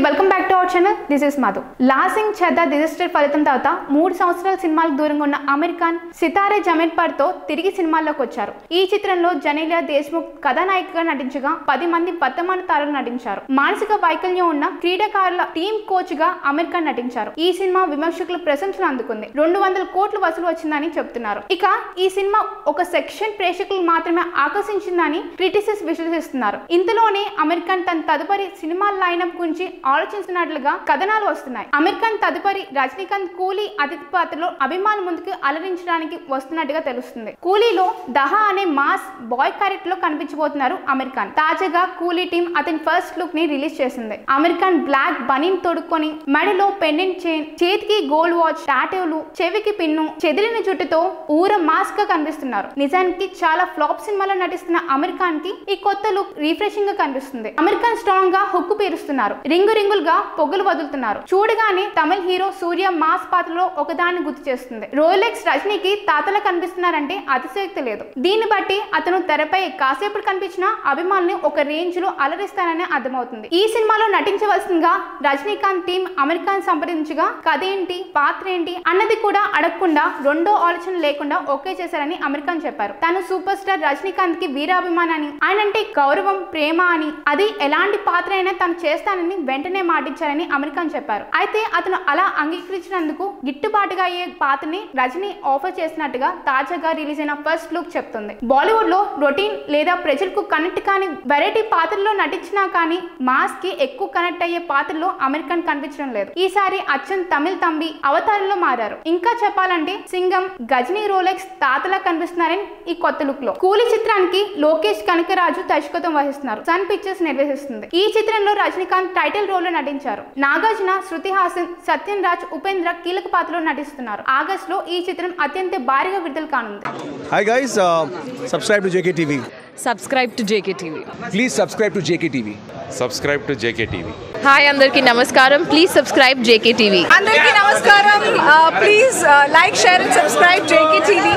Welcome back to our channel. This is Madhu. Laal Singh Chaddha disaster ఫలితం తర్వాత 3 సంవత్సరాల సినిమాలకు దూరంగా ఉన్న అమీర్ ఖాన్ సితారే జమీన్ పర్ తో తిరిగి సినిమాల్లోకి వచ్చారు. ఈ చిత్రంలో జనేలియా దేశ్ముఖ్ కథానాయికగా నటించగా 10 మంది వర్తమాన తారలు నటించారు. మానసిక వైకల్యం ఉన్న క్రీడాకారుల టీమ్ కోచ్ గా అమీర్ ఖాన్ నటించారు. ఈ సినిమా విమర్శకుల ప్రశంసలు అందుకుంది. 200 కోట్లు వసూలు వచ్చిందని చెబుతున్నారు. ఇక ఈ సినిమా ఒక సెక్షన్ ప్రేక్షకులు మాత్రమే ఆకర్షించిందని క్రిటిసిస్ విశ్లేషిస్తున్నారు. ఇంతలోనే అమీర్ ఖాన్ తన తదుపరి సినిమా లైనప్ గురించి ఆలోచిస్తున్నట్లుగా కథనాలు వస్తున్నాయి. అమీర్ ఖాన్ తదుపరి రజనీకాంత్ కూలీ అతిథి పాత్రలో అభిమానుల ముందుకు అలరించడానికి వస్తున్నట్టుగా తెలుస్తుంది. కూలీలో దహా అనే మాస్ బాయ్ క్యారెక్టర్ లో కనిపించబోతున్నారు అమీర్ ఖాన్. తాజాగా కూలీ టీం అతని ఫస్ట్ లుక్ ని రిలీజ్ చేసింది. అమీర్ ఖాన్ బ్లాక్ బనీన్ తొడుక్కొని మెడలో పెండెంట్ చైన్, చేతికి గోల్డ్ వాచ్, టాటూలు, చెవికి పిన్ను, చెదిరిన జుట్టుతో ఊర మాస్ గా కనిపిస్తున్నారు. నిజానికి చాలా ఫ్లాప్ సినిమాలో నటిస్తున్న అమీర్ ఖాన్ కి ఈ కొత్త లుక్ రిఫ్రెషింగ్ గా కనిపిస్తుంది. అమీర్ ఖాన్ స్ట్రాంగ్ గా హుక్కు పీరుస్తున్నారు. రింగు రింగులుగా పొగలు వదులుతున్నారు. చూడగానే తమిళ హీరో సూర్య మాస్ పాత్రలో ఒకదాన్ని గుర్తు చేస్తుంది. రోలెక్స్ రజనీకి తాతలా కనిపిస్తున్నారంటే అతిశయోక్తి లేదు. దీన్ని బట్టి అతను తెరపై కాసేపు కనిపించిన అభిమానుల్ని ఒక రేంజ్ లో అలరిస్తానని అర్థమవుతుంది. ఈ సినిమాలో నటించవలసిందిగా రజనీకాంత్ టీం అమీర్ ఖాన్ సంప్రదించగా కథ ఏంటి, పాత్ర ఏంటి అన్నది కూడా అడగకుండా రెండో ఆలోచన లేకుండా ఓకే చేశారని అమీర్ ఖాన్ చెప్పారు. తను సూపర్ స్టార్ రజనీకాంత్ కి వీరాభిమానాన్ని, ఆయనంటే గౌరవం, ప్రేమ అని, అది ఎలాంటి పాత్ర అయినా తను చేస్తానని వెంటనే మాటించారని అమీర్ ఖాన్ చెప్పారు. అయితే అతను అలా అంగీకరించినందుకు గిట్టుబాటుగా అయ్యే పాత్రని రజనీ ఆఫర్ చేసినట్టుగా తాజాగా రిలీజ్ అయిన ఫస్ట్ లుక్ చెప్తుంది. బాలీవుడ్ లో రొటీన్ లేదా ప్రజలకు కనెక్ట్ కాని వెరైటీ పాత్రలో నటించినా కానీ మాస్ కి ఎక్కువ కనెక్ట్ అయ్యే పాత్రలో అమీర్ ఖాన్ కనిపించడం లేదు. ఈసారి అచ్చం తమిళ తంబి అవతారంలో మారారు. ఇంకా చెప్పాలంటే సింగం, గజనీ, రోలెక్స్ తాతలా కనిపిస్తున్నారని ఈ కొత్త లుక్ లో. కూలీ చిత్రానికి లోకేష్ కనకరాజు దర్శకత్వం వహిస్తున్నారు. సన్ పిక్చర్స్ నిర్వహిస్తుంది. ఈ చిత్రంలో రజనీకాంత్ టైటిల్ రోల్ లో నటించారు. నాగార్జున, శృతి హాసన్, సత్యన్ రాజ్, ఉపేంద్ర కీలక పాత్రలో నటిస్తున్నారు. ఆగస్ట్ లో ఈ చిత్రం అత్యంత భారీగా విడుదల కానుంది. Hi guys, subscribe to JKTV. Subscribe to JKTV. Please subscribe to JKTV. Subscribe to JKTV. Hi, Andarki Namaskaram. Please subscribe JKTV. Andarki Namaskaram. Please like, share and subscribe JKTV.